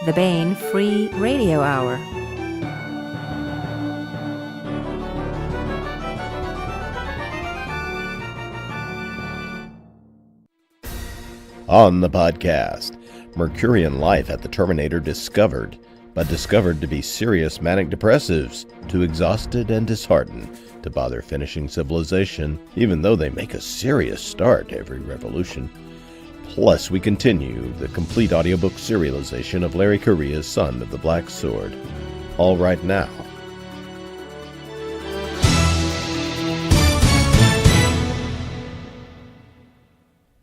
the Baen Free Radio Hour. On the podcast, Mercurian life at the Terminator discovered, but discovered to be serious manic depressives, too exhausted and disheartened to bother finishing civilization, even though they make a serious start to every revolution. Plus, we continue the complete audiobook serialization of Larry Correia's Son of the Black Sword. All right now.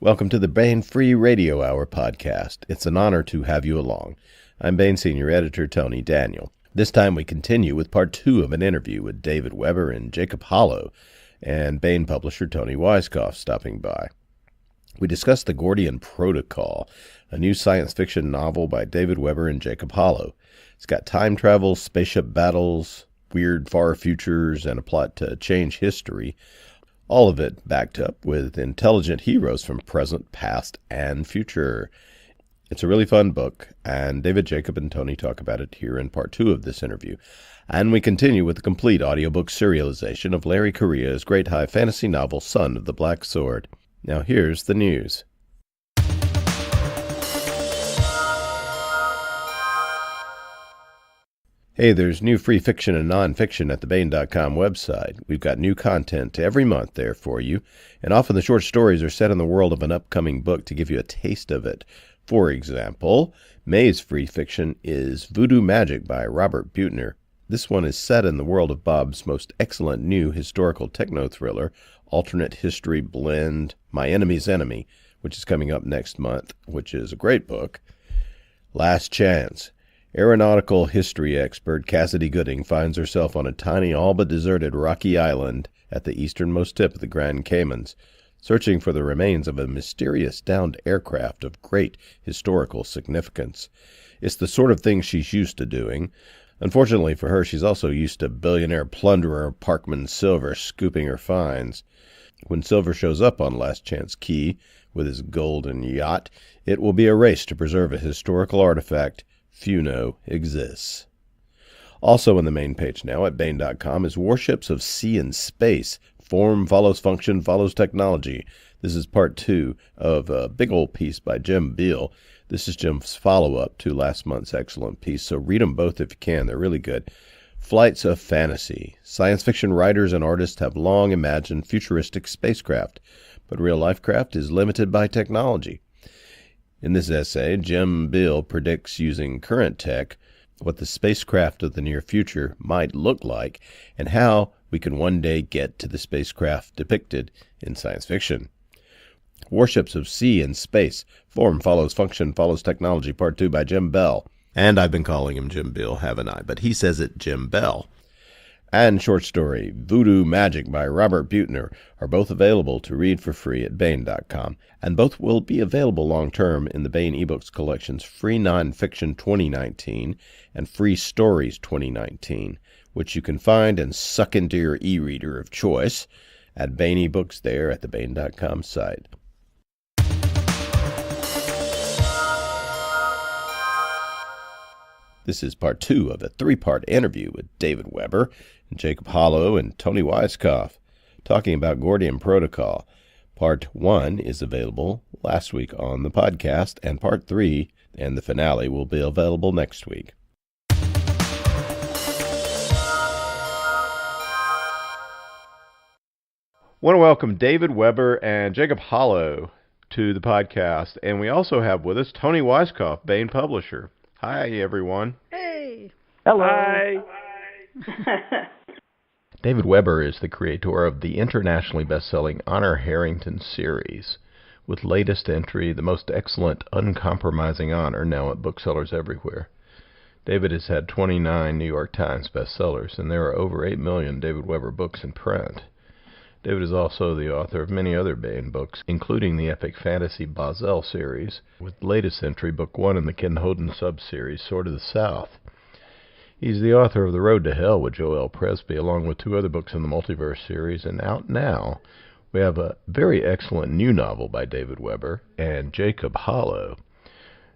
Welcome to the Baen Free Radio Hour podcast. It's an honor to have you along. I'm Baen Senior Editor Toni Daniel. This time we continue with part 2 of an interview with David Weber and Jacob Holo, and Baen publisher Toni Weisskopf stopping by. We discussed the Gordian Protocol, a new science fiction novel by David Weber and Jacob Holo. It's got time travel, spaceship battles, weird far futures, and a plot to change history. All of it backed up with intelligent heroes from present, past, and future. It's a really fun book, and David, Jacob, and Toni talk about it here in part 2 of this interview. And we continue with the complete audiobook serialization of Larry Correia's great high fantasy novel, Son of the Black Sword. Now here's the news. Hey, there's new free fiction and nonfiction at the Baen.com website. We've got new content every month there for you, and often the short stories are set in the world of an upcoming book to give you a taste of it. For example, May's free fiction is Voodoo Magic by Robert Buettner. This one is set in the world of Bob's most excellent new historical techno-thriller, alternate history blend, My Enemy's Enemy, which is coming up next month, which is a great book. Last Chance. Aeronautical history expert Cassidy Gooding finds herself on a tiny, all but deserted rocky island at the easternmost tip of the Grand Caymans, searching for the remains of a mysterious downed aircraft of great historical significance. It's the sort of thing she's used to doing. Unfortunately for her, she's also used to billionaire plunderer Parkman Silver scooping her finds. When Silver shows up on Last Chance Key with his golden yacht, it will be a race to preserve a historical artifact few know exists. Also on the main page now at Baen.com is Warships of Sea and Space. Form follows function follows technology. This is part 2 of a big old piece by Jim Beal. This is Jim's follow-up to last month's excellent piece, so read them both if you can. They're really good. Flights of Fantasy. Science fiction writers and artists have long imagined futuristic spacecraft, but real-life craft is limited by technology. In this essay, Jim Beal predicts using current tech what the spacecraft of the near future might look like and how we can one day get to the spacecraft depicted in science fiction. Warships of Sea and Space. Form follows function follows technology, part 2 by Jim Bell. And I've been calling him Jim Beal, haven't I? But he says it Jim Bell. And short story Voodoo Magic by Robert Buettner are both available to read for free at Baen.com, and both will be available long-term in the Baen eBooks collection's Free Nonfiction 2019 and Free Stories 2019, which you can find and suck into your e-reader of choice at Baen eBooks there at the Baen.com site. This is part 2 of a 3-part interview with David Weber and Jacob Holo and Toni Weisskopf, talking about Gordian Protocol. Part 1 is available last week on the podcast, and Part 3 and the finale will be available next week. I want to welcome David Weber and Jacob Holo to the podcast, and we also have with us Toni Weisskopf, Baen publisher. Hi, everyone. Hey. Hello. Hi. David Weber is the creator of the internationally best-selling Honor Harrington series, with latest entry, The Most Excellent Uncompromising Honor, now at booksellers everywhere. David has had 29 New York Times bestsellers, and there are over 8 million David Weber books in print. David is also the author of many other Baen books, including the epic fantasy Basel series, with latest entry, Book 1 in the Ken Holden sub-series, Sword of the South. He's the author of The Road to Hell with Joel Presby, along with 2 other books in the Multiverse series, and out now we have a very excellent new novel by David Weber and Jacob Holo.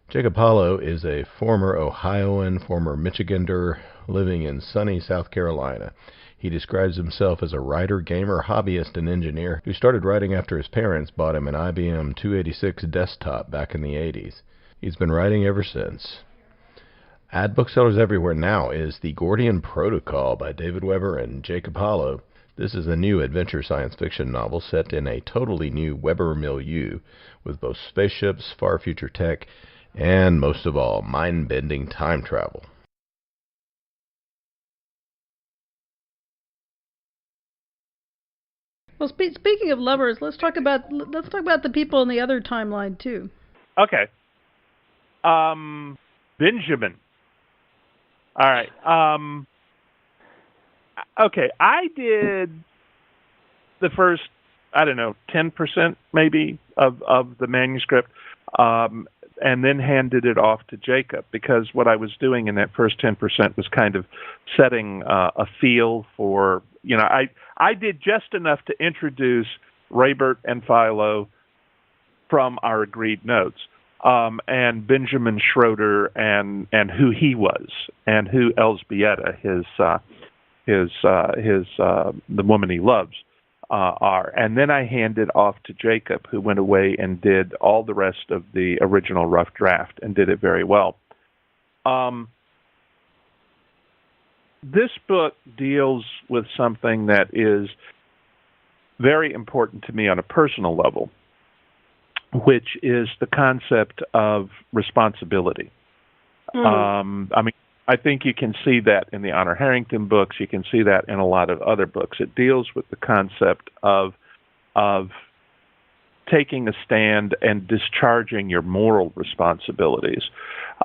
Jacob Holo is a former Ohioan, former Michigander, living in sunny South Carolina. He describes himself as a writer, gamer, hobbyist, and engineer who started writing after his parents bought him an IBM 286 desktop back in the 80s. He's been writing ever since. At booksellers everywhere now is The Gordian Protocol by David Weber and Jacob Holo. This is a new adventure science fiction novel set in a totally new Weber milieu with both spaceships, far future tech, and most of all, mind-bending time travel. Well, speaking of lovers, let's talk about the people in the other timeline too. Okay. Benjamin. All right. Okay, I did the first, 10% maybe of the manuscript, and then handed it off to Jacob, because what I was doing in that first 10% was kind of setting a feel for, I did just enough to introduce Raybert and Philo from our agreed notes, and Benjamin Schroeder and who he was, and who Elzbieta, the woman he loves, are. And then I handed off to Jacob, who went away and did all the rest of the original rough draft and did it very well. This book deals with something that is very important to me on a personal level, which is the concept of responsibility. I think you can see that in the Honor Harrington books. You can see that in a lot of other books. It deals with the concept of taking a stand and discharging your moral responsibilities.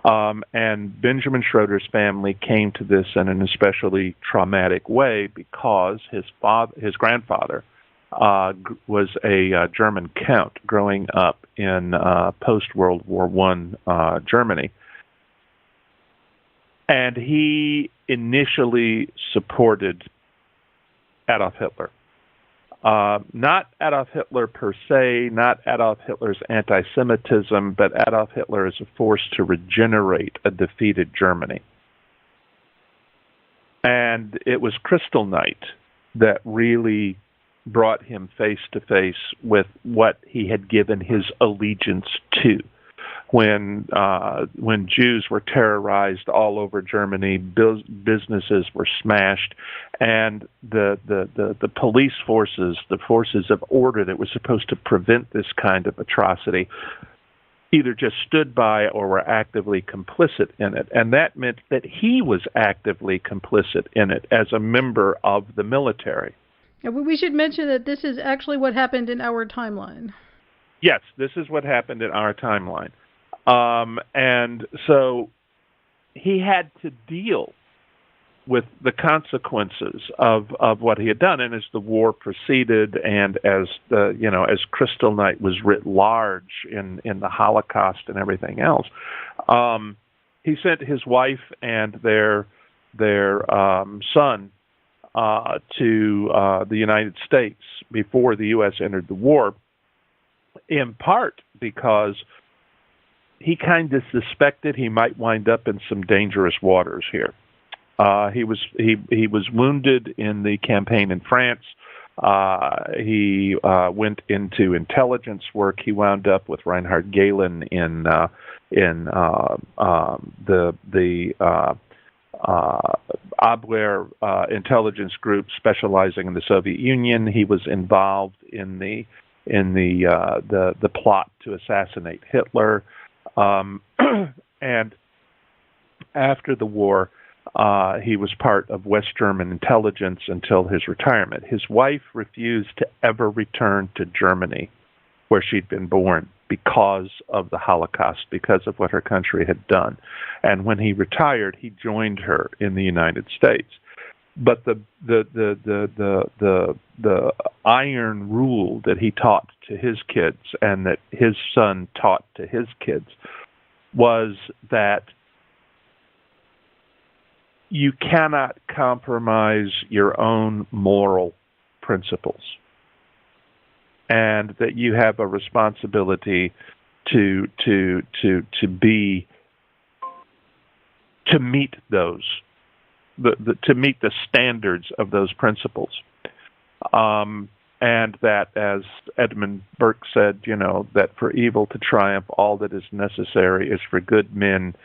And Benjamin Schroeder's family came to this in an especially traumatic way because his grandfather was a German count growing up in post-World War I Germany. And he initially supported Adolf Hitler. Not Adolf Hitler per se, not Adolf Hitler's anti-Semitism, but Adolf Hitler as a force to regenerate a defeated Germany. And it was Kristallnacht that really brought him face to face with what he had given his allegiance to. When Jews were terrorized all over Germany, businesses were smashed, and the police forces, the forces of order that were supposed to prevent this kind of atrocity, either just stood by or were actively complicit in it. And that meant that he was actively complicit in it as a member of the military. We should mention that this is actually what happened in our timeline. Yes, this is what happened in our timeline. And so he had to deal with the consequences of what he had done. And as the war proceeded, and as as Kristallnacht was writ large in the Holocaust and everything else, he sent his wife and their son to the United States before the U.S. entered the war, in part because he kind of suspected he might wind up in some dangerous waters here. He was wounded in the campaign in France. He went into intelligence work. He wound up with Reinhard Gehlen in the Abwehr intelligence group specializing in the Soviet Union. He was involved in the plot to assassinate Hitler. And after the war, he was part of West German intelligence until his retirement. His wife refused to ever return to Germany, where she'd been born, because of the Holocaust, because of what her country had done. And when he retired, he joined her in the United States. But the iron rule that he taught to his kids and that his son taught to his kids was that you cannot compromise your own moral principles, and that you have a responsibility to meet those, to meet the standards of those principles. And that, as Edmund Burke said, that for evil to triumph, all that is necessary is for good men,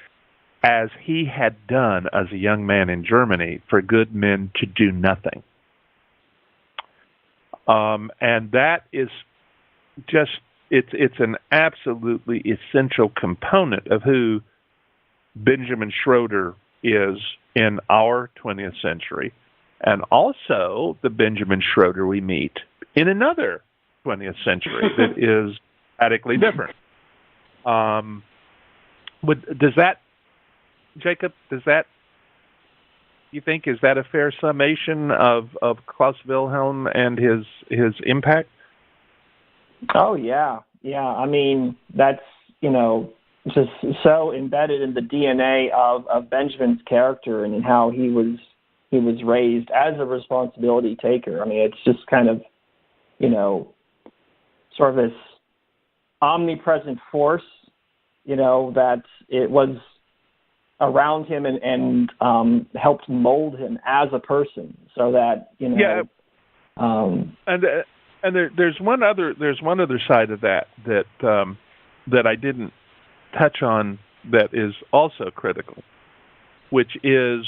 as he had done as a young man in Germany, for good men to do nothing. And that is just, it's an absolutely essential component of who Benjamin Schroeder is in our 20th century, and also the Benjamin Schroeder we meet in another 20th century that is radically different. Does that, Jacob, you think, is that a fair summation of Klaus Wilhelm and his impact? Oh, yeah. I mean, that's, just so embedded in the DNA of Benjamin's character and in how he was raised as a responsibility taker. I mean, it's just kind of, sort of this omnipresent force, that it was around him and helped mold him as a person, so that Yeah. And there's one other side of that I didn't touch on that is also critical, which is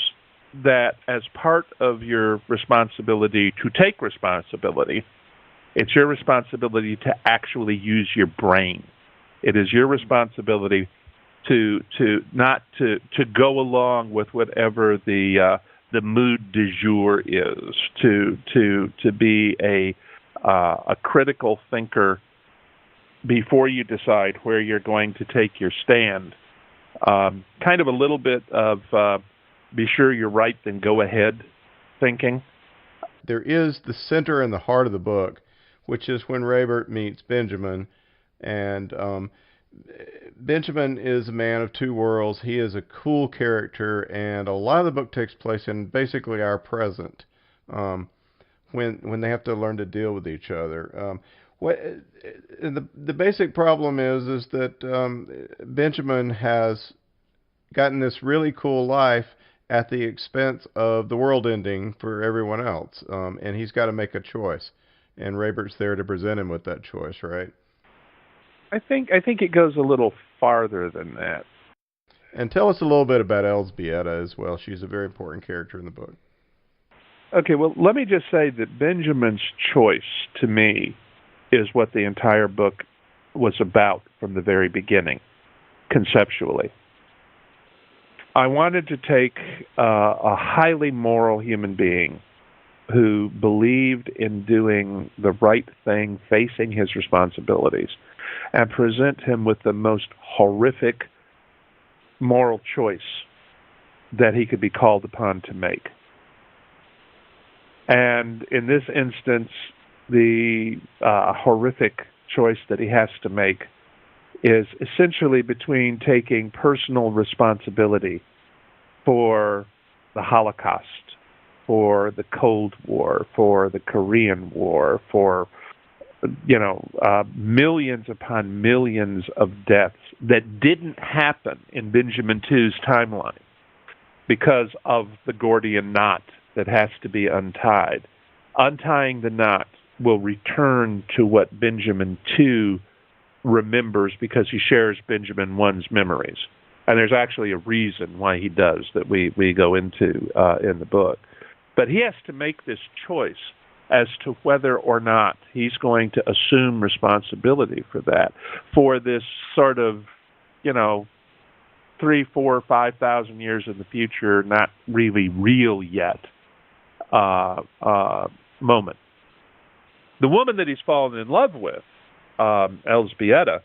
that as part of your responsibility to take responsibility, it's your responsibility to actually use your brain. It is your responsibility to not to go along with whatever the mood du jour is, to be a critical thinker before you decide where you're going to take your stand. Kind of a little bit of be sure you're right, then go ahead thinking. There is the center and the heart of the book, which is when Raybert meets Benjamin. And Benjamin is a man of two worlds. He is a cool character, and a lot of the book takes place in basically our present, when they have to learn to deal with each other. The basic problem is that Benjamin has gotten this really cool life at the expense of the world ending for everyone else, and he's got to make a choice, and Raybert's there to present him with that choice, right? I think it goes a little farther than that. And tell us a little bit about Elzbieta as well. She's a very important character in the book. Okay, well, let me just say that Benjamin's choice, to me, is what the entire book was about from the very beginning, conceptually. I wanted to take a highly moral human being who believed in doing the right thing, facing his responsibilities, and present him with the most horrific moral choice that he could be called upon to make. And in this instance, the horrific choice that he has to make is essentially between taking personal responsibility for the Holocaust, for the Cold War, for the Korean War, for millions upon millions of deaths that didn't happen in Benjamin II's timeline because of the Gordian knot that has to be untied. Untying the knot will return to what Benjamin II remembers because he shares Benjamin I's memories. And there's actually a reason why he does that we go into in the book. But he has to make this choice as to whether or not he's going to assume responsibility for that, for this sort of, 3, 4, 5,000 years in the future, not really real yet, moment. The woman that he's fallen in love with, Elzbieta,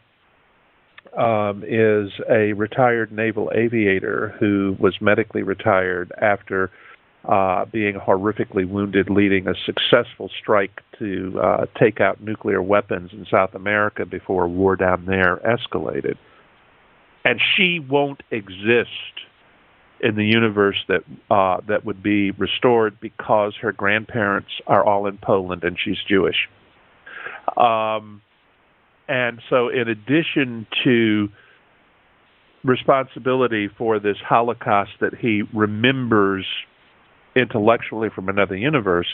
is a retired naval aviator who was medically retired after being horrifically wounded, leading a successful strike to take out nuclear weapons in South America before war down there escalated. And she won't exist in the universe that would be restored because her grandparents are all in Poland and she's Jewish. And so in addition to responsibility for this Holocaust that he remembers intellectually from another universe,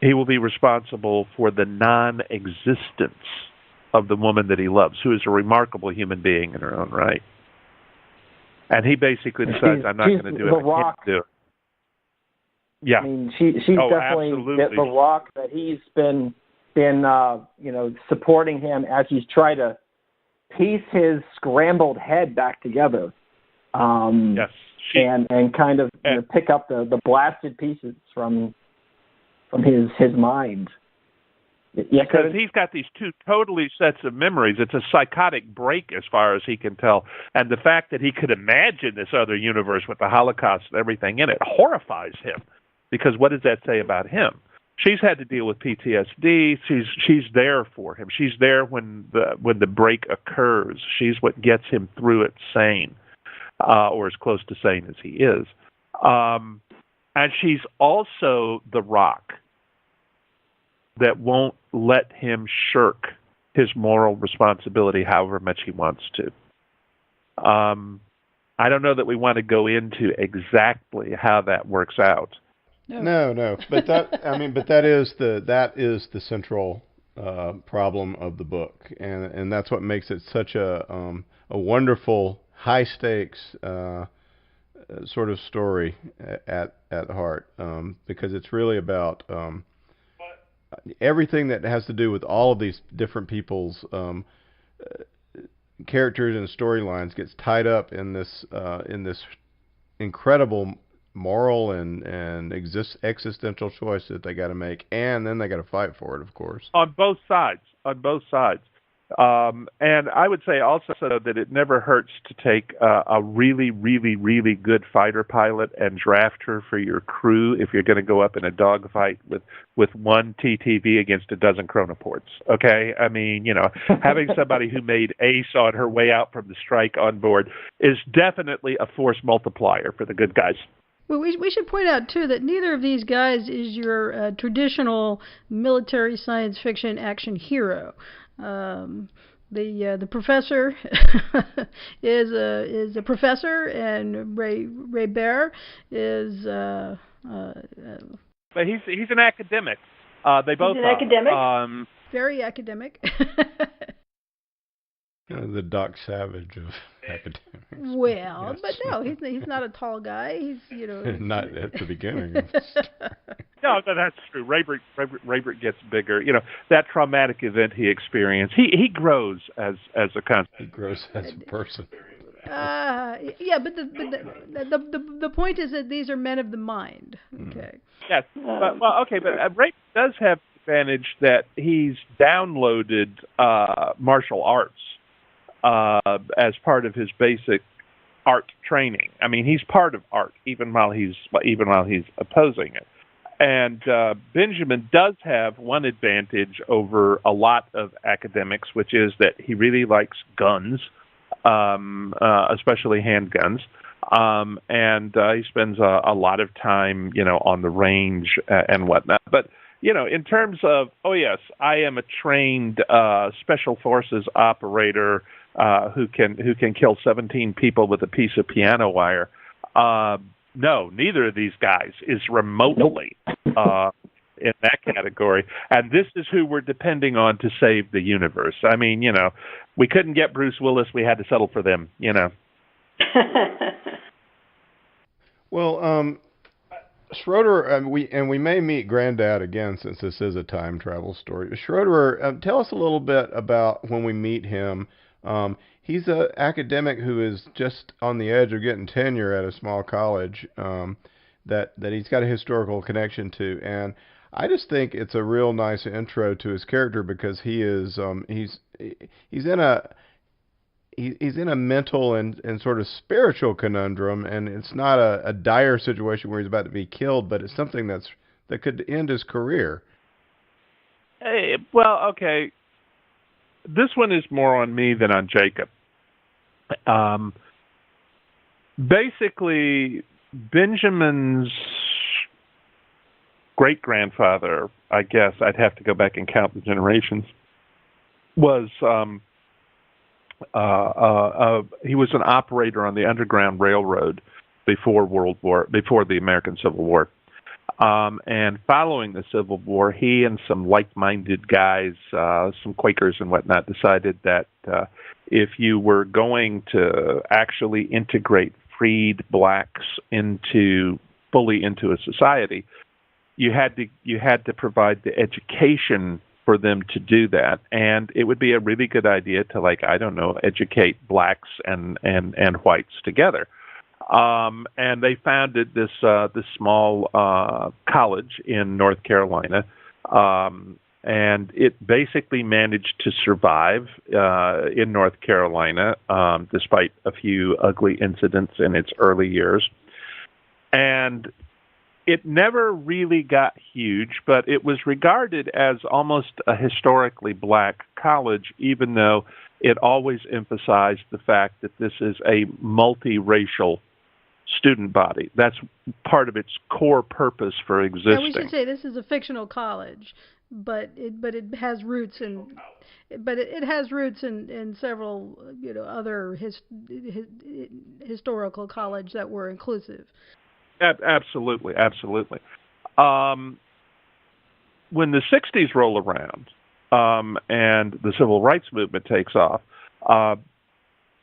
he will be responsible for the non-existence of the woman that he loves, who is a remarkable human being in her own right. And he basically decides, I'm not going to do it. I can't do it. Yeah. I mean, she's definitely the rock that he's been supporting him as he's tried to piece his scrambled head back together. Yes. And kind of pick up the blasted pieces from his mind. Yeah, because he's got these two totally sets of memories. It's a psychotic break as far as he can tell. And the fact that he could imagine this other universe with the Holocaust and everything in it horrifies him. Because what does that say about him? She's had to deal with PTSD. She's there for him. She's there when the break occurs. She's what gets him through it sane, or as close to sane as he is. And she's also the rock that won't let him shirk his moral responsibility however much he wants to. I don't know that we want to go into exactly how that works out. No. But that is the central problem of the book, and that's what makes it such a wonderful, high stakes sort of story at heart, because it's really about everything that has to do with all of these different people's characters and storylines gets tied up in this incredible moral and existential choice that they got to make, and then they got to fight for it, of course. On both sides. And I would say also that it never hurts to take a really, really, really good fighter pilot and draft her for your crew if you're going to go up in a dogfight with one TTV against a dozen chronoports. Okay? I mean, having somebody who made ace on her way out from the strike on board is definitely a force multiplier for the good guys. Well, we should point out, too, that neither of these guys is your traditional military science fiction action hero. The professor is a professor, and Ray Bear is but he's an academic. They both he's an academic. Very academic. The Doc Savage of academics. Well, yes. But no, he's not a tall guy. He's not at the beginning. No, that's true. Raybert gets bigger. That traumatic event he experienced. He grows as a concept. He grows as a person. Yeah, but the point is that these are men of the mind. Okay. Yes, but Raybert does have the advantage that he's downloaded martial arts as part of his basic art training. I mean, he's part of art even while he's opposing it. And Benjamin does have one advantage over a lot of academics, which is that he really likes guns, especially handguns. And he spends a lot of time, on the range and whatnot. But, in terms of, yes, I am a trained special forces operator who can kill 17 people with a piece of piano wire. No, neither of these guys is remotely in that category. And this is who we're depending on to save the universe. I mean, we couldn't get Bruce Willis. We had to settle for them, Well, Schroeder, we may meet Granddad again since this is a time travel story. Schroeder, tell us a little bit about when we meet him. He's an academic who is just on the edge of getting tenure at a small college that he's got a historical connection to, and I just think it's a real nice intro to his character because he is he's in a mental and sort of spiritual conundrum, and it's not a dire situation where he's about to be killed, but it's something that could end his career. Well, okay. This one is more on me than on Jacob. Basically, Benjamin's great-grandfather, I guess I'd have to go back and count the generations, was he was an operator on the Underground Railroad before the American Civil War. And following the Civil War, he and some like-minded guys, some Quakers and whatnot, decided that if you were going to actually integrate freed blacks fully into a society, you had to provide the education for them to do that, and it would be a really good idea to educate blacks and whites together. And they founded this small college in North Carolina, and it basically managed to survive in North Carolina, despite a few ugly incidents in its early years. And it never really got huge, but it was regarded as almost a historically black college, even though it always emphasized the fact that this is a multiracial student body. That's part of its core purpose for existing. Yeah, we should say this is a fictional college, but it has roots in several other historical college that were inclusive. Absolutely. When the 60s roll around and the civil rights movement takes off,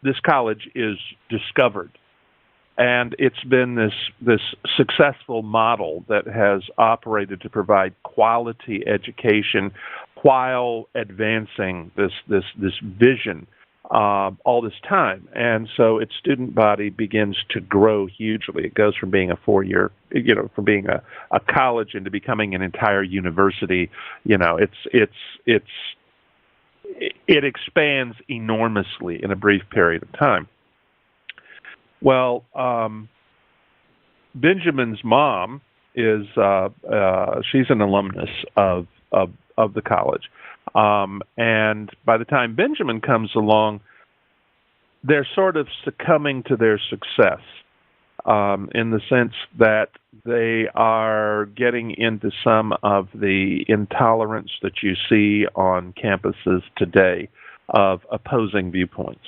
this college is discovered. And it's been this successful model that has operated to provide quality education while advancing this vision all this time. And so its student body begins to grow hugely. It goes from being a 4-year, from being a college into becoming an entire university. It expands enormously in a brief period of time. Well, Benjamin's mom is she's an alumnus of the college. And by the time Benjamin comes along, they're sort of succumbing to their success in the sense that they are getting into some of the intolerance that you see on campuses today of opposing viewpoints.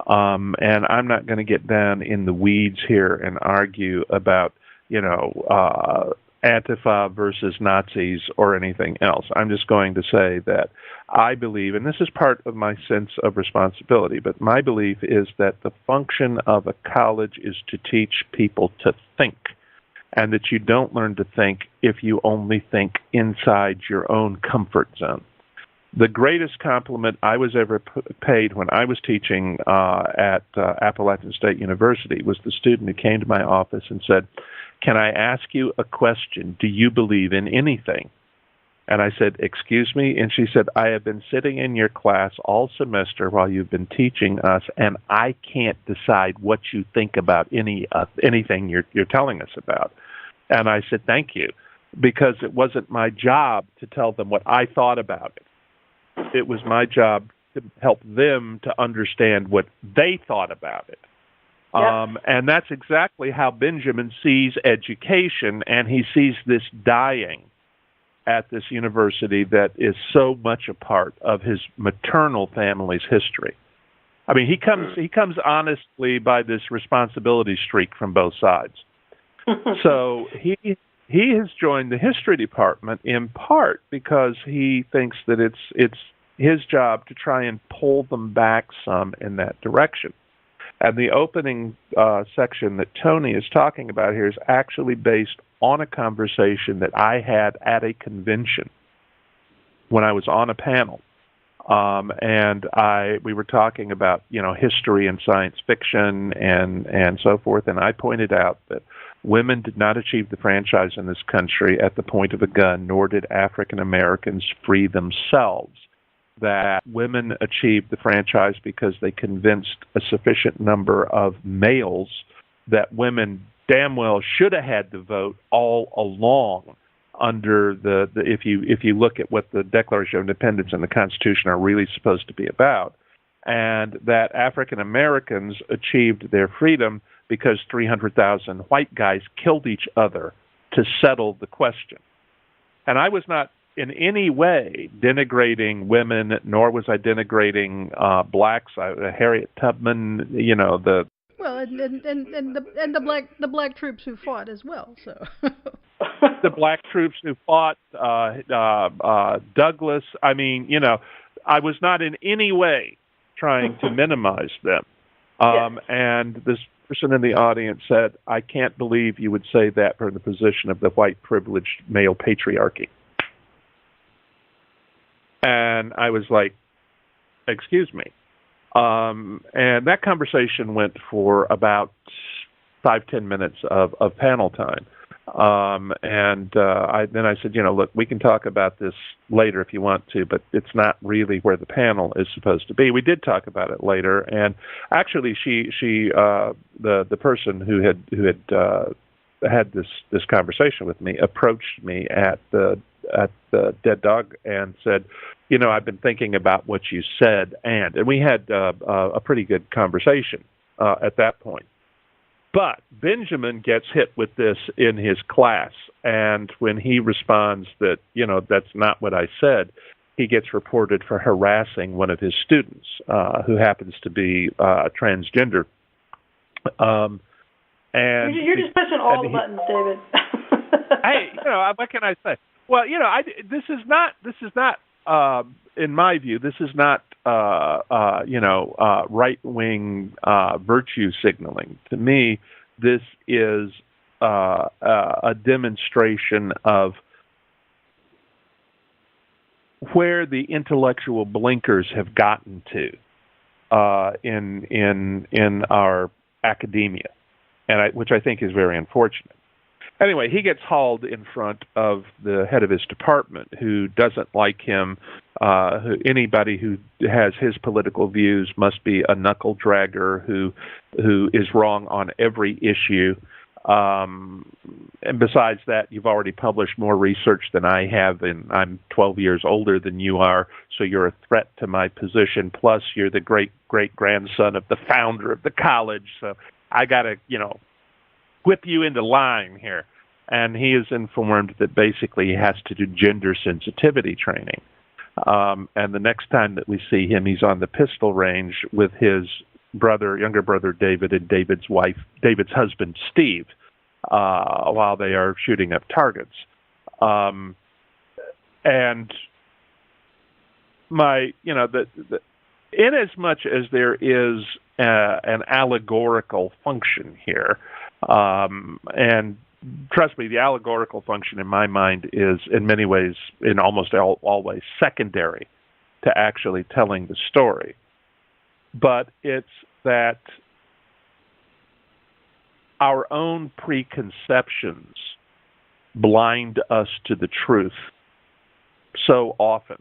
And I'm not going to get down in the weeds here and argue about, Antifa versus Nazis or anything else. I'm just going to say that I believe, and this is part of my sense of responsibility, but my belief is that the function of a college is to teach people to think, and that you don't learn to think if you only think inside your own comfort zone. The greatest compliment I was ever paid when I was teaching at Appalachian State University was the student who came to my office and said, "Can I ask you a question? Do you believe in anything?" And I said, "Excuse me?" And she said, "I have been sitting in your class all semester while you've been teaching us, and I can't decide what you think about anything you're telling us about." And I said, "Thank you," because it wasn't my job to tell them what I thought about it. It was my job to help them to understand what they thought about it. Yep. And that's exactly how Benjamin sees education, and he sees this dying at this university that is so much a part of his maternal family's history. I mean, he comes honestly by this responsibility streak from both sides. So he has joined the history department in part because he thinks that it's his job to try and pull them back some in that direction. And the opening section that Toni is talking about here is actually based on a conversation that I had at a convention when I was on a panel. And we were talking about, history and science fiction and so forth. And I pointed out that women did not achieve the franchise in this country at the point of a gun, nor did African Americans free themselves. That women achieved the franchise because they convinced a sufficient number of males that women damn well should have had the vote all along under if you look at what the Declaration of Independence and the Constitution are really supposed to be about, and that African Americans achieved their freedom because 300,000 white guys killed each other to settle the question. And I was not in any way denigrating women, nor was I denigrating blacks. Harriet Tubman, the well, and the black troops who fought as well. So the black troops who fought, Douglas. I mean, I was not in any way trying to minimize them. And this person in the audience said, "I can't believe you would say that from the position of the white privileged male patriarchy." And I was like, "Excuse me." And that conversation went for about 5-10 minutes of panel time. Then I said, look, we can talk about this later if you want to, but it's not really where the panel is supposed to be. We did talk about it later, and actually, the person who had this conversation with me approached me at the Dead Dog and said, I've been thinking about what you said, and we had a pretty good conversation at that point. But Benjamin gets hit with this in his class, and when he responds that, that's not what I said, he gets reported for harassing one of his students who happens to be transgender. And you're just pushing all the buttons, David. Hey, what can I say? Well, this is not. In my view, this is not, right-wing virtue signaling. To me, this is a demonstration of where the intellectual blinkers have gotten to in our academia, which I think is very unfortunate. Anyway, he gets hauled in front of the head of his department, who doesn't like him. Anybody who has his political views must be a knuckle dragger who is wrong on every issue. And besides that, you've already published more research than I have, and I'm 12 years older than you are, so you're a threat to my position. Plus, you're the great-great-grandson of the founder of the college, so I got to, whip you into line here. And he is informed that basically he has to do gender sensitivity training. And the next time that we see him, he's on the pistol range with his younger brother David, and David's husband Steve, while they are shooting up targets. And in as much as there is an allegorical function here, and trust me, the allegorical function in my mind is in many ways, in almost always, secondary to actually telling the story. But it's that our own preconceptions blind us to the truth so often.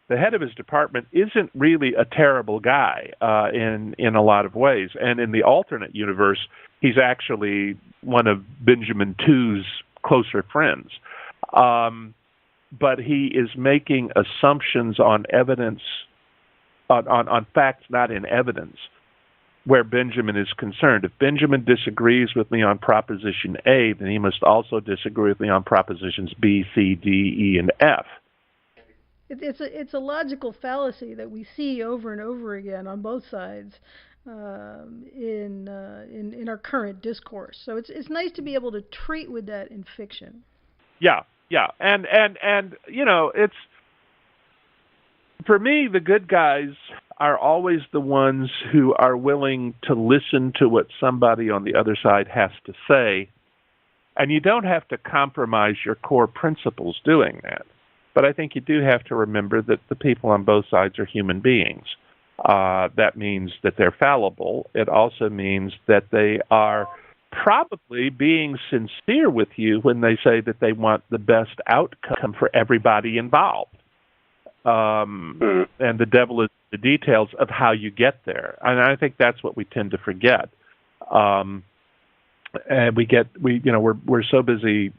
The head of his department isn't really a terrible guy in a lot of ways. And in the alternate universe, he's actually one of Benjamin II's closer friends. But he is making assumptions on evidence, on facts not in evidence, where Benjamin is concerned. If Benjamin disagrees with me on Proposition A, then he must also disagree with me on Propositions B, C, D, E, and F. It's a logical fallacy that we see over and over again on both sides in our current discourse. So it's nice to be able to treat with that in fiction. Yeah, and it's, for me, the good guys are always the ones who are willing to listen to what somebody on the other side has to say, and you don't have to compromise your core principles doing that. But I think you do have to remember that the people on both sides are human beings. That means that they're fallible. It also means that they are probably being sincere with you when they say that they want the best outcome for everybody involved. And the devil is the details of how you get there. And I think that's what we tend to forget. And we're so busy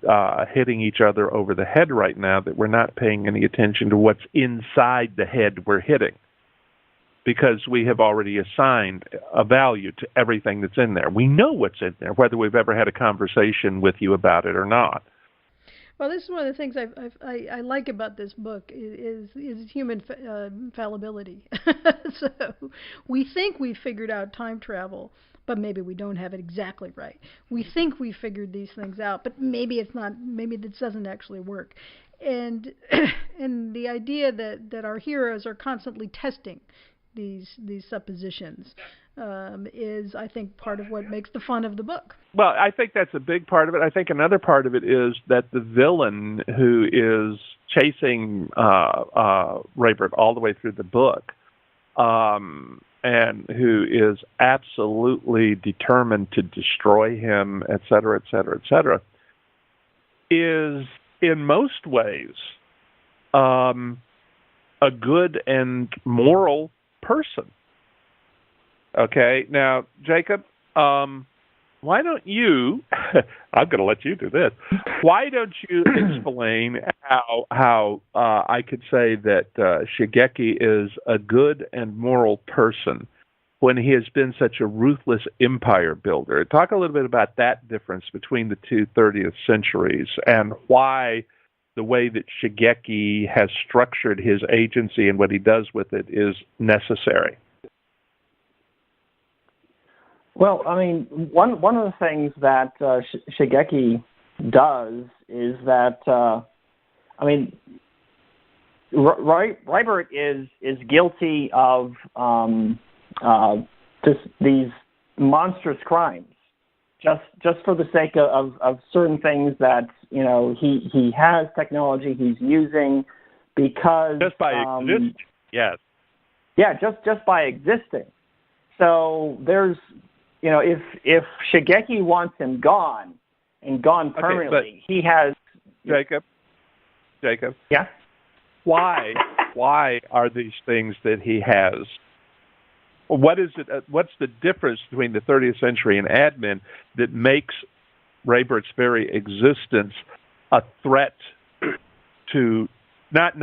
hitting each other over the head right now that we're not paying any attention to what's inside the head we're hitting, because we have already assigned a value to everything that's in there. We know what's in there, whether we've ever had a conversation with you about it or not. Well, this is one of the things I like about this book is human fallibility. So we think we figured out time travel, but maybe we don't have it exactly right. We think we figured these things out, but maybe it's not. Maybe this doesn't actually work. And and the idea that our heroes are constantly testing these suppositions is, I think, part of what makes the fun of the book. Well, I think that's a big part of it. I think another part of it is that the villain who is chasing Raybert all the way through the book, and who is absolutely determined to destroy him, et cetera, is in most ways a good and moral person. Okay, now, Jacob, why don't you, I'm going to let you do this, why don't you explain how I could say that Shigeki is a good and moral person when he has been such a ruthless empire builder? Talk a little bit about that difference between the two 30th centuries and why the way that Shigeki has structured his agency and what he does with it is necessary. Well, I mean, one of the things that Shigeki does is that, I mean, Raybert is guilty of just these monstrous crimes, just for the sake of certain things that he has technology he's using because just by existing, yes, yeah, just by existing. So there's if Shigeki wants him gone and gone permanently, he has Jacob. Yeah. Why are these things that he has? What is it? What's the difference between the 30th century and admin that makes Raybert's very existence a threat to not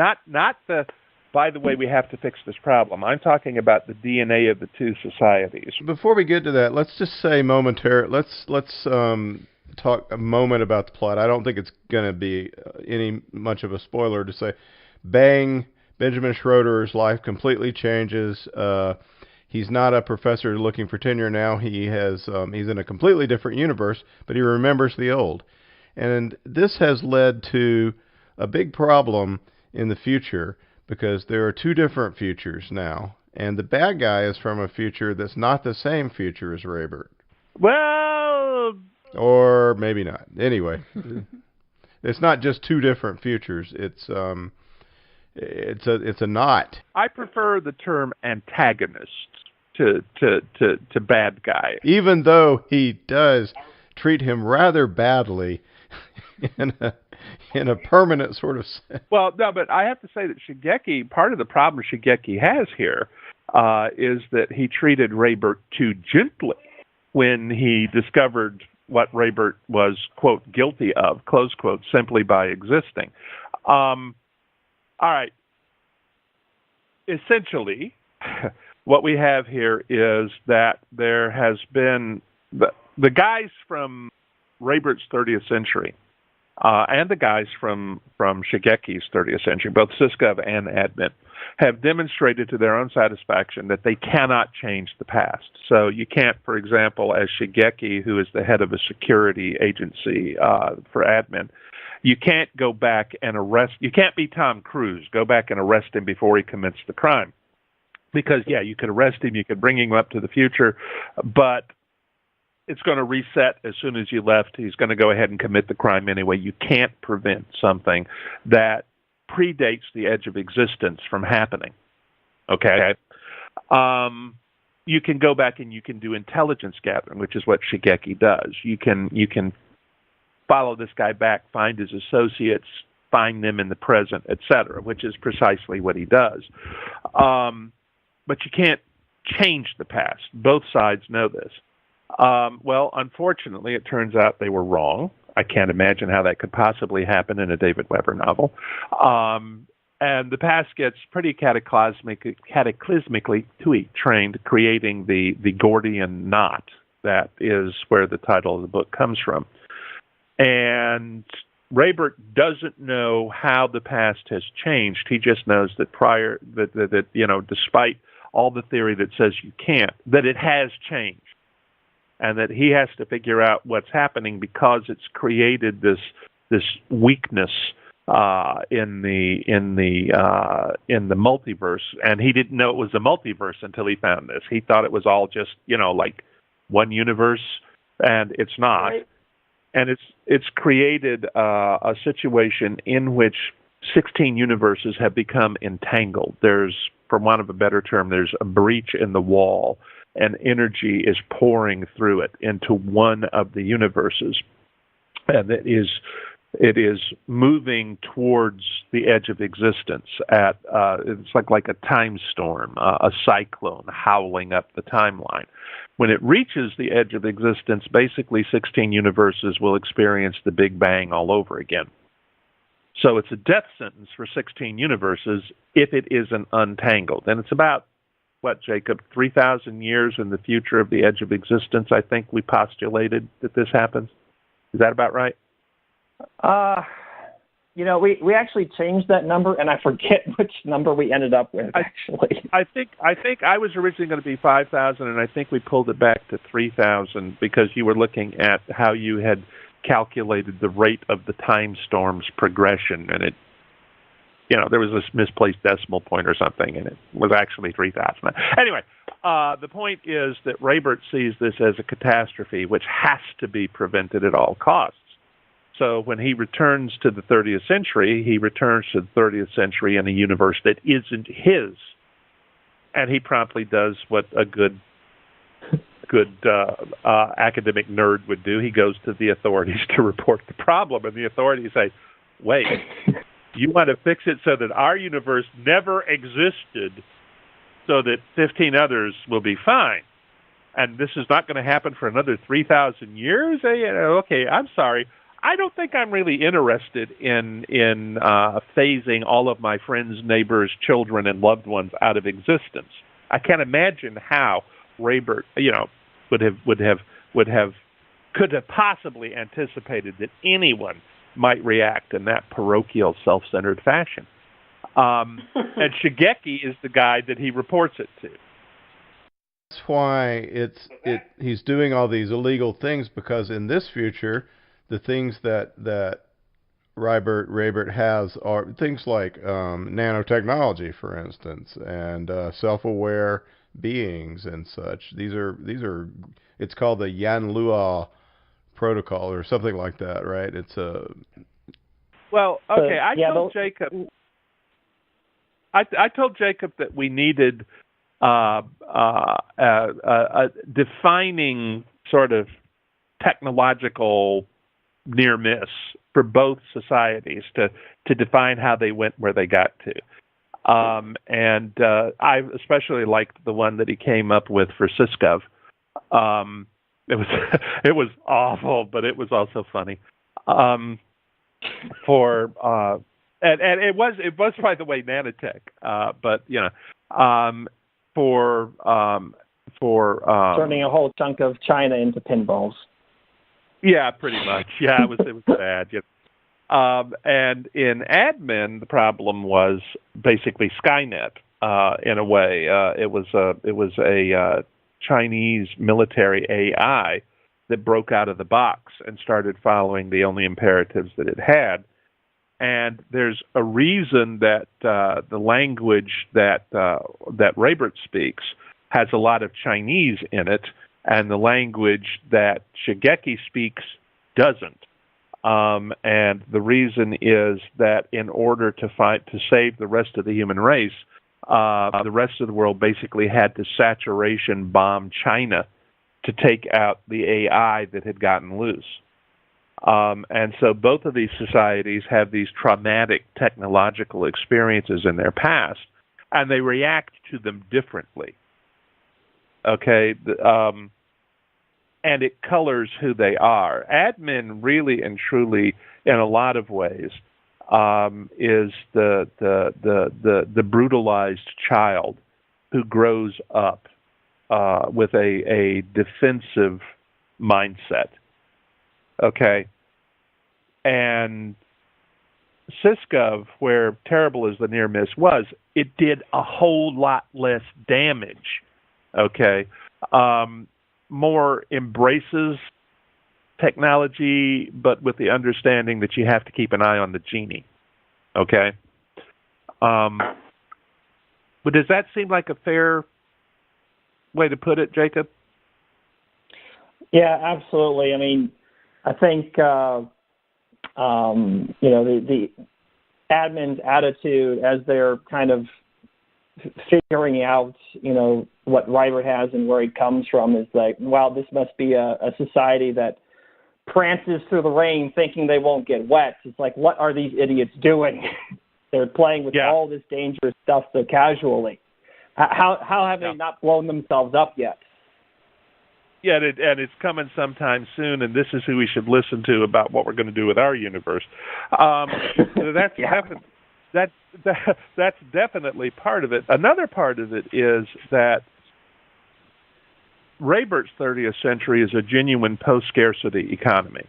the? By the way, we have to fix this problem. I'm talking about the DNA of the two societies. Before we get to that, let's just say momentarily. Let's talk a moment about the plot. I don't think it's going to be any much of a spoiler to say, bang! Benjamin Schroeder's life completely changes. He's not a professor looking for tenure now. He's in a completely different universe, but he remembers the old. And this has led to a big problem in the future because there are two different futures now. And the bad guy is from a future that's not the same future as Raybert. Well... Or maybe not. Anyway, it's not just two different futures. It's a knot. I prefer the term antagonist to bad guy. Even though he does treat him rather badly in a permanent sort of sense. Well, no, but I have to say that Shigeki, part of the problem Shigeki has here is that he treated Raybert too gently when he discovered what Raybert was, quote, guilty of, close quote, simply by existing. All right. Essentially, what we have here is that there has been the guys from Raybert's 30th century and the guys from Shigeki's 30th century, both Siskov and Admin, have demonstrated to their own satisfaction that they cannot change the past. So you can't, for example, as Shigeki, who is the head of a security agency for Admin, you can't go back and you can't be Tom Cruise, go back and arrest him before he commits the crime. Because, yeah, you could arrest him, you could bring him up to the future, but it's going to reset as soon as you left. He's going to go ahead and commit the crime anyway. You can't prevent something that predates the edge of existence from happening. Okay? You can go back and you can do intelligence gathering, which is what Shigeki does. You can follow this guy back, find his associates, find them in the present, etc., which is precisely what he does. But you can't change the past. Both sides know this. Well, unfortunately, it turns out they were wrong. I can't imagine how that could possibly happen in a David Weber novel. And the past gets pretty cataclysmically trained, creating the Gordian knot. That is where the title of the book comes from. And Raybert doesn't know how the past has changed. He just knows that despite all the theory that says you can't, that it has changed, and that he has to figure out what's happening because it's created this weakness in the multiverse, and he didn't know it was a multiverse until he found this. He thought it was all just like one universe, and it's not. Right. And it's created a situation in which 16 universes have become entangled. There's, for want of a better term, there's a breach in the wall, and energy is pouring through it into one of the universes, and it is moving towards the edge of existence. It's like a time storm, a cyclone howling up the timeline. When it reaches the edge of existence, basically 16 universes will experience the Big Bang all over again. So it's a death sentence for 16 universes if it isn't untangled. And it's about, what, Jacob, 3,000 years in the future of the edge of existence, I think we postulated that this happens. Is that about right? We actually changed that number, and I forget which number we ended up with, actually. I think I was originally going to be 5,000, and I think we pulled it back to 3,000 because you were looking at how you had calculated the rate of the time storm's progression, and it, there was this misplaced decimal point or something, and it was actually 3,000. Anyway, the point is that Raybert sees this as a catastrophe which has to be prevented at all costs. So when he returns to the 30th century, he returns to the 30th century in a universe that isn't his. And he promptly does what a good academic nerd would do. He goes to the authorities to report the problem, and the authorities say, wait, you want to fix it so that our universe never existed so that 15 others will be fine. And this is not going to happen for another 3,000 years? Okay, I'm sorry. I don't think I'm really interested in phasing all of my friends, neighbors, children, and loved ones out of existence. I can't imagine how Raybert, could have possibly anticipated that anyone might react in that parochial, self-centered fashion. And Shigeki is the guy that he reports it to. That's why he's doing all these illegal things, because in this future, the things that Raybert has are things like nanotechnology, for instance, and self-aware beings and such. These are it's called the Yanlua Protocol or something like that, right? It's a I told Jacob that we needed a defining sort of technological near miss for both societies to define how they went where they got to. And I especially liked the one that he came up with for Weisskopf. It was awful, but it was also funny. And it was by the way nanotech, but for turning a whole chunk of China into pinballs. Yeah, pretty much. Yeah, it was bad. And in admin, the problem was basically Skynet. In a way, it was a Chinese military AI that broke out of the box and started following the only imperatives that it had. And there's a reason that the language that Raybert speaks has a lot of Chinese in it, and the language that Shigeki speaks doesn't. And the reason is that in order to save the rest of the human race, the rest of the world basically had to saturation bomb China to take out the AI that had gotten loose. And so both of these societies have these traumatic technological experiences in their past, and they react to them differently. Okay, and it colors who they are. Admin really and truly, in a lot of ways, is the brutalized child who grows up with a defensive mindset. Okay, And Weisskopf, where terrible as the near miss was, it did a whole lot less damage. Okay, more embraces technology, but with the understanding that you have to keep an eye on the genie. Okay, but does that seem like a fair way to put it, Jacob? Yeah, absolutely. I mean, I think the admin's attitude as they're kind of figuring out, what Weibert has and where he comes from is like, wow, this must be a society that prances through the rain thinking they won't get wet. It's like, what are these idiots doing? They're playing with all this dangerous stuff so casually. How have they not blown themselves up yet? Yeah, and it's coming sometime soon, and this is who we should listen to about what we're going to do with our universe. That's definitely part of it. Another part of it is that Raybert's 30th century is a genuine post-scarcity economy.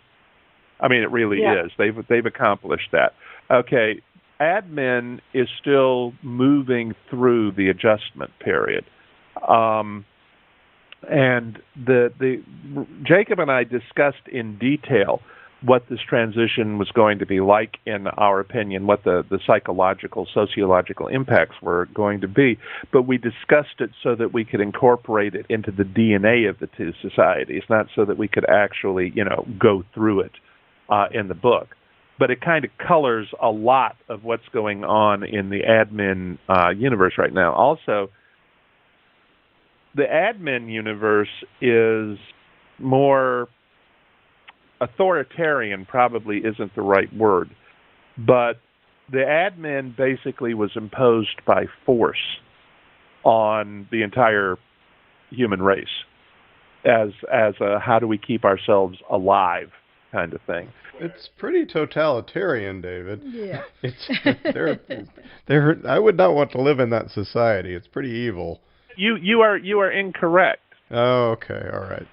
I mean, it really is. They've accomplished that. Okay, admin is still moving through the adjustment period. And the Jacob and I discussed in detail what this transition was going to be like, in our opinion, what the psychological, sociological impacts were going to be. But we discussed it so that we could incorporate it into the DNA of the two societies, not so that we could actually, go through it in the book. But it kind of colors a lot of what's going on in the admin universe right now. Also, the admin universe is more authoritarian, probably isn't the right word, but the admin basically was imposed by force on the entire human race as a how do we keep ourselves alive kind of thing. It's pretty totalitarian, David. Yeah. I would not want to live in that society. It's pretty evil. You are incorrect. Oh, okay, all right.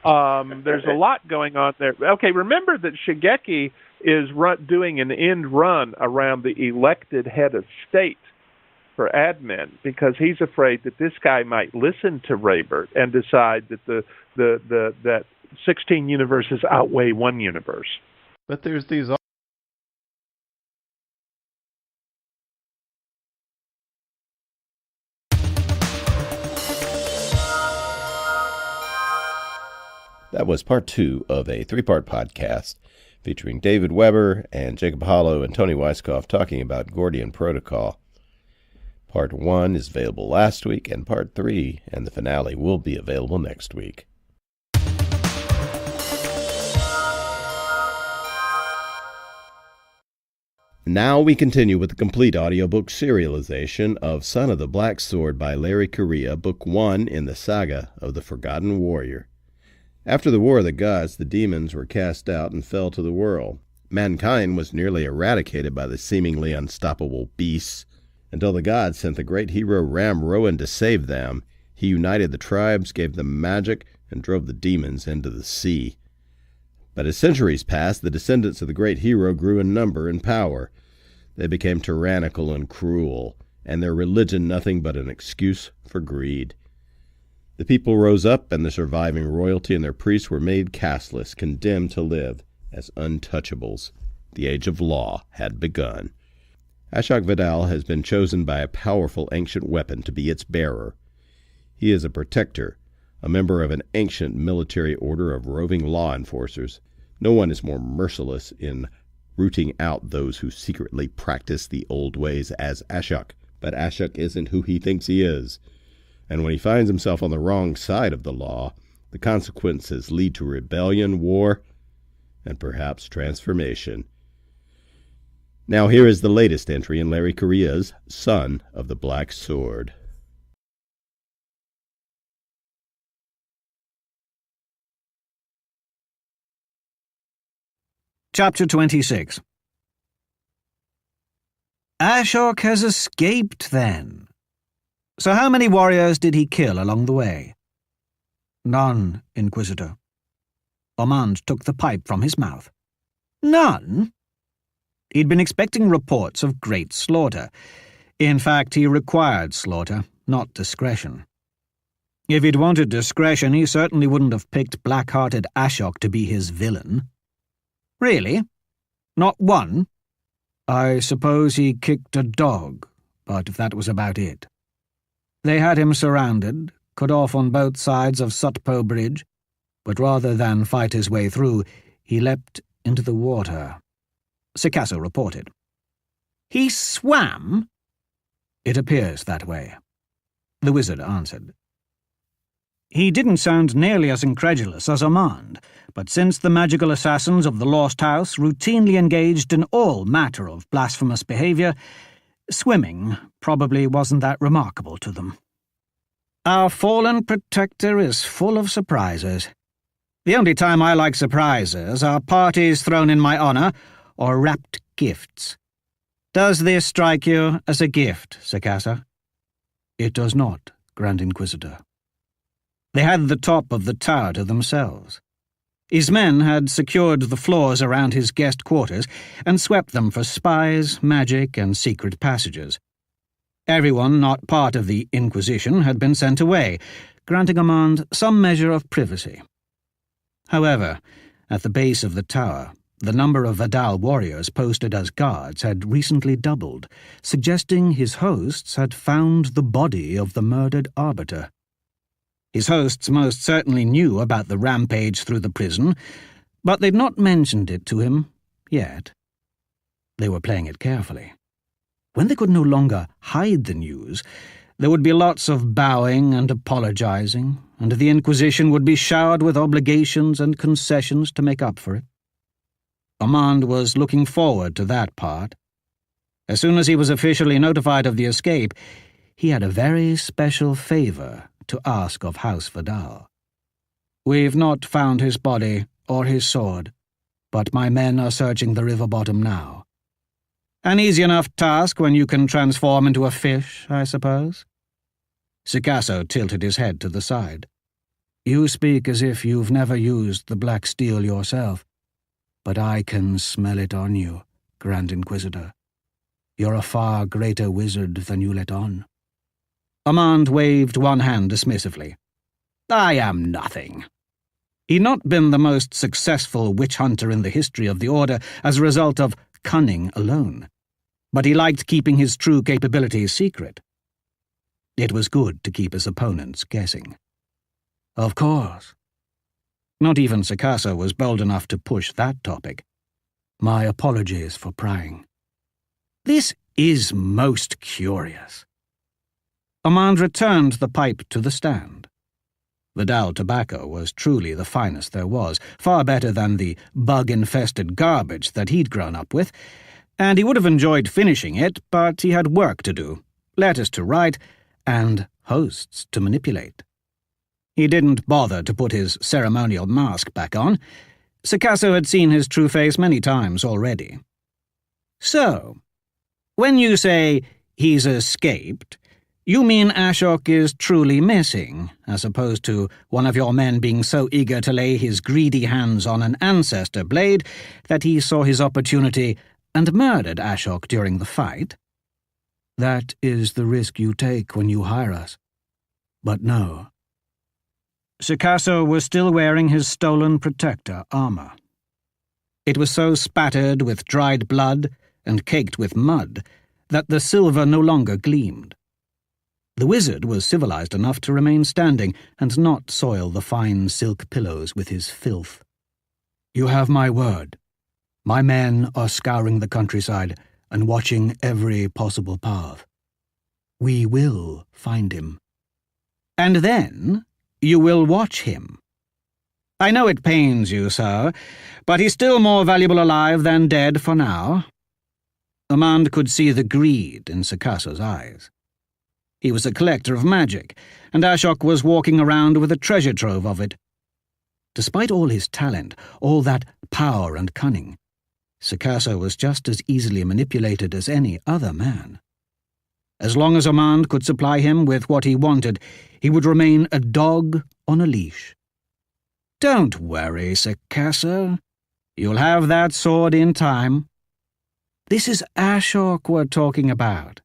There's a lot going on there. Okay, remember that Shigeki is doing an end run around the elected head of state for admin because he's afraid that this guy might listen to Weibert and decide that that 16 universes outweigh one universe. But there's these. That was part 2 of a 3-part podcast featuring David Weber and Jacob Holo and Toni Weisskopf talking about Gordian Protocol. Part 1 is available last week, and Part 3 and the finale will be available next week. Now we continue with the complete audiobook serialization of Son of the Black Sword by Larry Correia, Book 1 in the Saga of the Forgotten Warrior. After the War of the Gods, the demons were cast out and fell to the world. Mankind was nearly eradicated by the seemingly unstoppable beasts, until the gods sent the great hero Ram Rowan to save them. He united the tribes, gave them magic, and drove the demons into the sea. But as centuries passed, the descendants of the great hero grew in number and power. They became tyrannical and cruel, and their religion nothing but an excuse for greed. The people rose up, and the surviving royalty and their priests were made casteless, condemned to live as untouchables. The age of law had begun. Ashok Vidal has been chosen by a powerful ancient weapon to be its bearer. He is a protector, a member of an ancient military order of roving law enforcers. No one is more merciless in rooting out those who secretly practice the old ways as Ashok. But Ashok isn't who he thinks he is. And when he finds himself on the wrong side of the law, the consequences lead to rebellion, war, and perhaps transformation. Now here is the latest entry in Larry Correia's Son of the Black Sword. Chapter 26. Ashok has escaped, then. So how many warriors did he kill along the way? None, Inquisitor. Ormond took the pipe from his mouth. None? He'd been expecting reports of great slaughter. In fact, he required slaughter, not discretion. If he'd wanted discretion, he certainly wouldn't have picked black-hearted Ashok to be his villain. Really? Not one? I suppose he kicked a dog, but that was about it. They had him surrounded, cut off on both sides of Sutpo Bridge, but rather than fight his way through, he leapt into the water. Sikasso reported. He swam? It appears that way. The wizard answered. He didn't sound nearly as incredulous as Armand, but since the magical assassins of the Lost House routinely engaged in all matter of blasphemous behavior, swimming probably wasn't that remarkable to them. Our fallen protector is full of surprises. The only time I like surprises are parties thrown in my honor or wrapped gifts. Does this strike you as a gift, Sikasso? It does not, Grand Inquisitor. They had the top of the tower to themselves. His men had secured the floors around his guest quarters and swept them for spies, magic, and secret passages. Everyone not part of the Inquisition had been sent away, granting Armand some measure of privacy. However, at the base of the tower, the number of Vidal warriors posted as guards had recently doubled, suggesting his hosts had found the body of the murdered arbiter. His hosts most certainly knew about the rampage through the prison, but they'd not mentioned it to him yet. They were playing it carefully. When they could no longer hide the news, there would be lots of bowing and apologizing, and the Inquisition would be showered with obligations and concessions to make up for it. Armand was looking forward to that part. As soon as he was officially notified of the escape, he had a very special favor to ask of House Vidal. We've not found his body or his sword, but my men are searching the river bottom now. An easy enough task when you can transform into a fish, I suppose? Sikasso tilted his head to the side. You speak as if you've never used the black steel yourself, but I can smell it on you, Grand Inquisitor. You're a far greater wizard than you let on. Armand waved one hand dismissively. I am nothing. He'd not been the most successful witch hunter in the history of the Order as a result of cunning alone, but he liked keeping his true capabilities secret. It was good to keep his opponents guessing. Of course. Not even Sikasso was bold enough to push that topic. My apologies for prying. This is most curious. Armand returned the pipe to the stand. Vidal tobacco was truly the finest there was, far better than the bug-infested garbage that he'd grown up with, and he would have enjoyed finishing it, but he had work to do, letters to write, and hosts to manipulate. He didn't bother to put his ceremonial mask back on. Sikasso had seen his true face many times already. So, when you say he's escaped, you mean Ashok is truly missing, as opposed to one of your men being so eager to lay his greedy hands on an ancestor blade that he saw his opportunity and murdered Ashok during the fight? That is the risk you take when you hire us. But no. Sikasso was still wearing his stolen protector armor. It was so spattered with dried blood and caked with mud that the silver no longer gleamed. The wizard was civilized enough to remain standing and not soil the fine silk pillows with his filth. You have my word. My men are scouring the countryside and watching every possible path. We will find him. And then you will watch him. I know it pains you, sir, but he's still more valuable alive than dead for now. Armand could see the greed in Sikasso's eyes. He was a collector of magic, and Ashok was walking around with a treasure trove of it. Despite all his talent, all that power and cunning, Sikasso was just as easily manipulated as any other man. As long as Armand could supply him with what he wanted, he would remain a dog on a leash. Don't worry, Sikasso. You'll have that sword in time. This is Ashok we're talking about.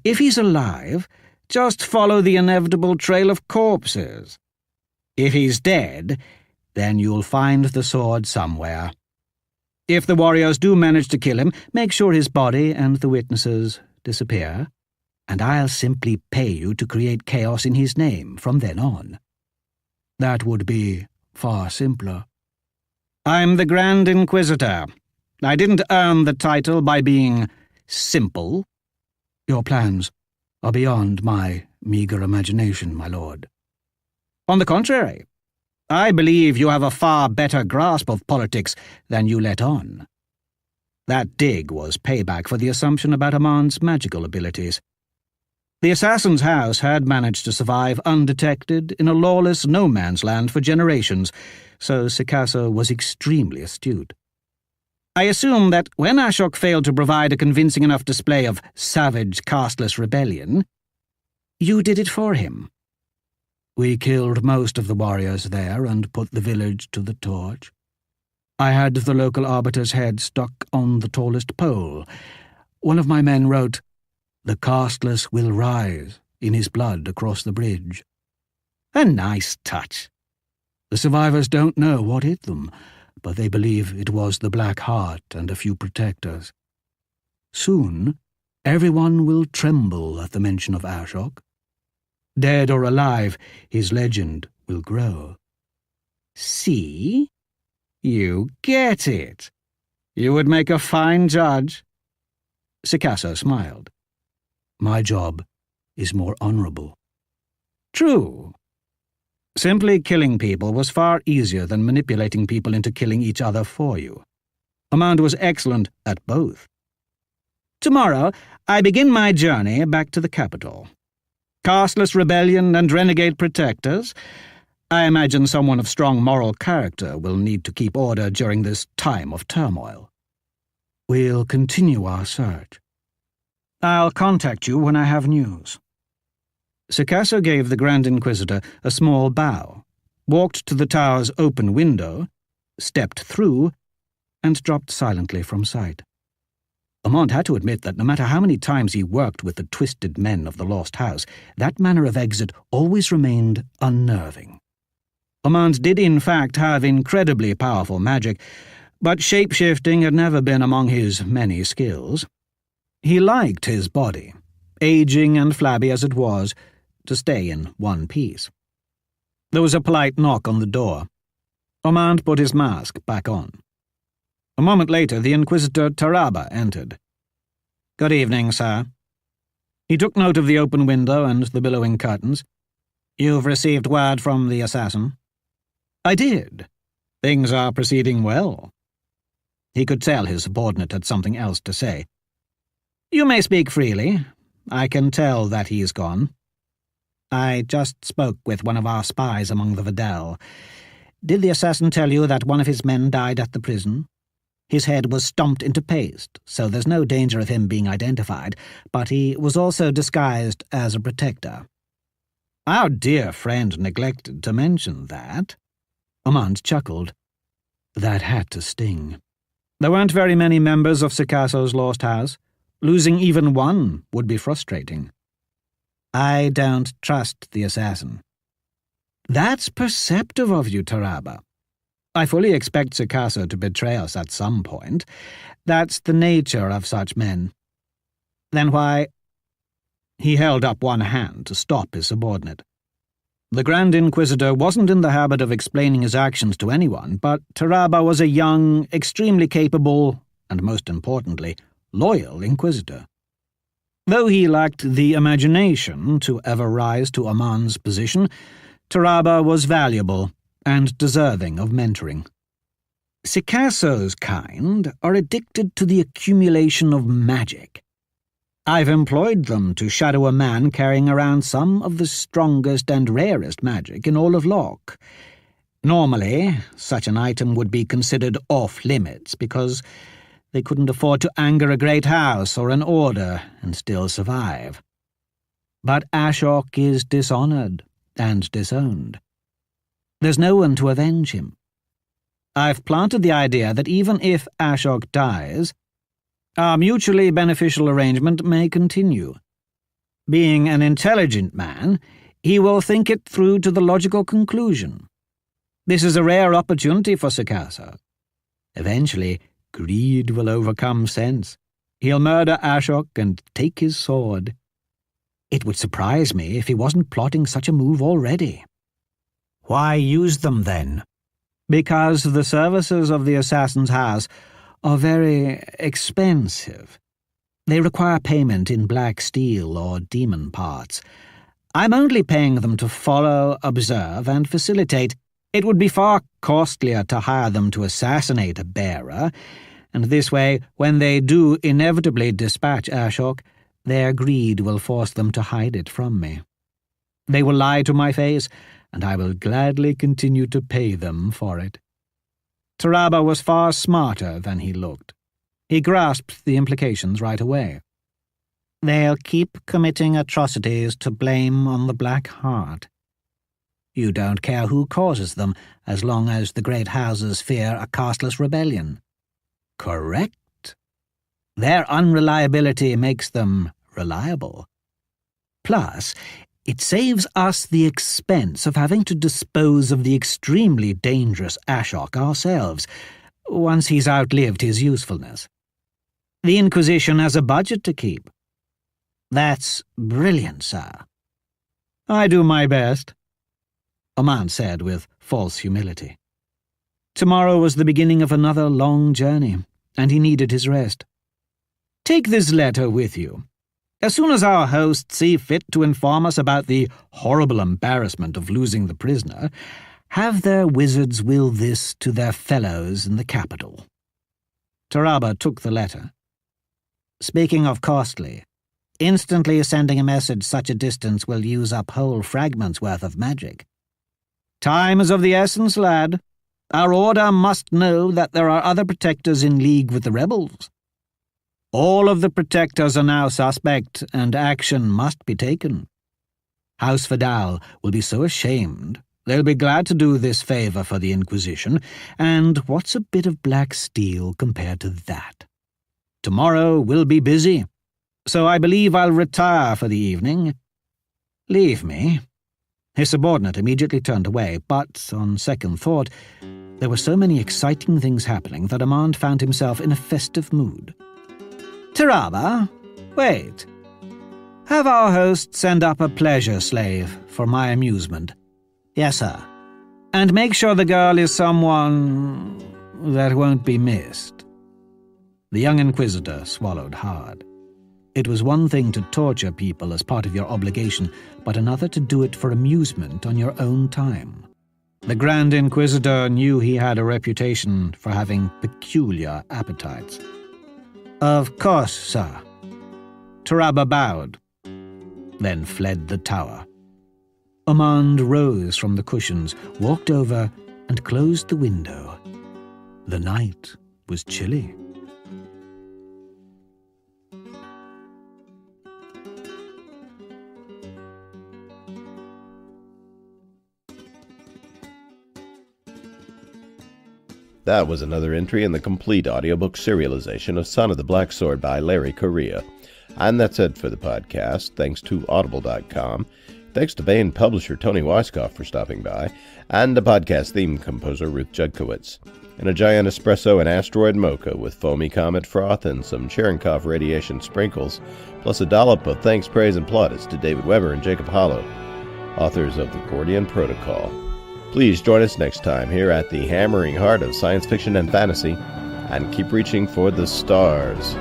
If he's alive, just follow the inevitable trail of corpses. If he's dead, then you'll find the sword somewhere. If the warriors do manage to kill him, make sure his body and the witnesses disappear, and I'll simply pay you to create chaos in his name from then on. That would be far simpler. I'm the Grand Inquisitor. I didn't earn the title by being simple. Your plans are beyond my meagre imagination, my lord. On the contrary, I believe you have a far better grasp of politics than you let on. That dig was payback for the assumption about Aman's magical abilities. The assassin's house had managed to survive undetected in a lawless no-man's land for generations, so Sikasso was extremely astute. I assume that when Ashok failed to provide a convincing enough display of savage, casteless rebellion, you did it for him. We killed most of the warriors there and put the village to the torch. I had the local arbiter's head stuck on the tallest pole. One of my men wrote, "The casteless will rise in his blood across the bridge." A nice touch. The survivors don't know what hit them, but they believe it was the Black Heart and a few protectors. Soon, everyone will tremble at the mention of Ashok. Dead or alive, his legend will grow. See? You get it. You would make a fine judge. Sikasso smiled. My job is more honorable. True. Simply killing people was far easier than manipulating people into killing each other for you. Amand was excellent at both. Tomorrow, I begin my journey back to the capital. Casteless rebellion and renegade protectors. I imagine someone of strong moral character will need to keep order during this time of turmoil. We'll continue our search. I'll contact you when I have news. Sikasso gave the Grand Inquisitor a small bow, walked to the tower's open window, stepped through, and dropped silently from sight. Amand had to admit that no matter how many times he worked with the twisted men of the Lost House, that manner of exit always remained unnerving. Amand did in fact have incredibly powerful magic, but shape-shifting had never been among his many skills. He liked his body, aging and flabby as it was, to stay in one piece. There was a polite knock on the door. Amand put his mask back on. A moment later, the Inquisitor Taraba entered. "Good evening, sir." He took note of the open window and the billowing curtains. "You've received word from the assassin?" "I did. Things are proceeding well." He could tell his subordinate had something else to say. "You may speak freely. I can tell that he's gone. I just spoke with one of our spies among the Vidal. Did the assassin tell you that one of his men died at the prison? His head was stomped into paste, so there's no danger of him being identified, but he was also disguised as a protector." Our dear friend neglected to mention that. Amand chuckled. That had to sting. There weren't very many members of Sikasso's Lost House. Losing even one would be frustrating. I don't trust the assassin. That's perceptive of you, Taraba. I fully expect Sikasso to betray us at some point. That's the nature of such men. Then why— He held up one hand to stop his subordinate. The Grand Inquisitor wasn't in the habit of explaining his actions to anyone, but Taraba was a young, extremely capable, and most importantly, loyal Inquisitor. Though he lacked the imagination to ever rise to Amand's position, Taraba was valuable and deserving of mentoring. Sikasso's kind are addicted to the accumulation of magic. I've employed them to shadow a man carrying around some of the strongest and rarest magic in all of Locke. Normally, such an item would be considered off-limits because they couldn't afford to anger a great house or an order and still survive. But Ashok is dishonored and disowned. There's no one to avenge him. I've planted the idea that even if Ashok dies, Our mutually beneficial arrangement may continue. Being an intelligent man, he will think it through to the logical conclusion. This is a rare opportunity for Sakasa. Eventually, greed will overcome sense. He'll murder Ashok and take his sword. It would surprise me if he wasn't plotting such a move already. Why use them, then? Because the services of the Assassin's House are very expensive. They require payment in black steel or demon parts. I'm only paying them to follow, observe, and facilitate. It would be far costlier to hire them to assassinate a bearer, and this way, when they do inevitably dispatch Ashok, their greed will force them to hide it from me. They will lie to my face, and I will gladly continue to pay them for it. Taraba was far smarter than he looked. He grasped the implications right away. They'll keep committing atrocities to blame on the Black Heart. You don't care who causes them, as long as the great houses fear a casteless rebellion. Correct. Their unreliability makes them reliable. Plus, it saves us the expense of having to dispose of the extremely dangerous Ashok ourselves, once he's outlived his usefulness. The Inquisition has a budget to keep. That's brilliant, sir. I do my best, Oman said with false humility. Tomorrow was the beginning of another long journey, and he needed his rest. Take this letter with you. As soon as our hosts see fit to inform us about the horrible embarrassment of losing the prisoner, have their wizards will this to their fellows in the capital. Taraba took the letter. Speaking of costly, instantly sending a message such a distance will use up whole fragments worth of magic. Time is of the essence, lad. Our order must know that there are other protectors in league with the rebels. All of the protectors are now suspect, and action must be taken. House Vidal will be so ashamed. They'll be glad to do this favor for the Inquisition, and what's a bit of black steel compared to that? Tomorrow we'll be busy, so I believe I'll retire for the evening. Leave me. His subordinate immediately turned away, but, on second thought, there were so many exciting things happening that Amand found himself in a festive mood. Taraba, wait. Have our host send up a pleasure slave for my amusement. Yes, sir. And make sure the girl is someone that won't be missed. The young Inquisitor swallowed hard. It was one thing to torture people as part of your obligation, but another to do it for amusement on your own time. The Grand Inquisitor knew he had a reputation for having peculiar appetites. Of course, sir. Taraba bowed, then fled the tower. Amand rose from the cushions, walked over, and closed the window. The night was chilly. That was another entry in the complete audiobook serialization of Son of the Black Sword by Larry Correia. And that's it for the podcast. Thanks to Audible.com. Thanks to Baen publisher Toni Weisskopf for stopping by, and the podcast theme composer Ruth Judkowitz. And a giant espresso and asteroid mocha with foamy comet froth and some Cherenkov radiation sprinkles, plus a dollop of thanks, praise, and plaudits to David Weber and Jacob Holo, authors of the Gordian Protocol. Please join us next time here at the hammering heart of science fiction and fantasy, and keep reaching for the stars.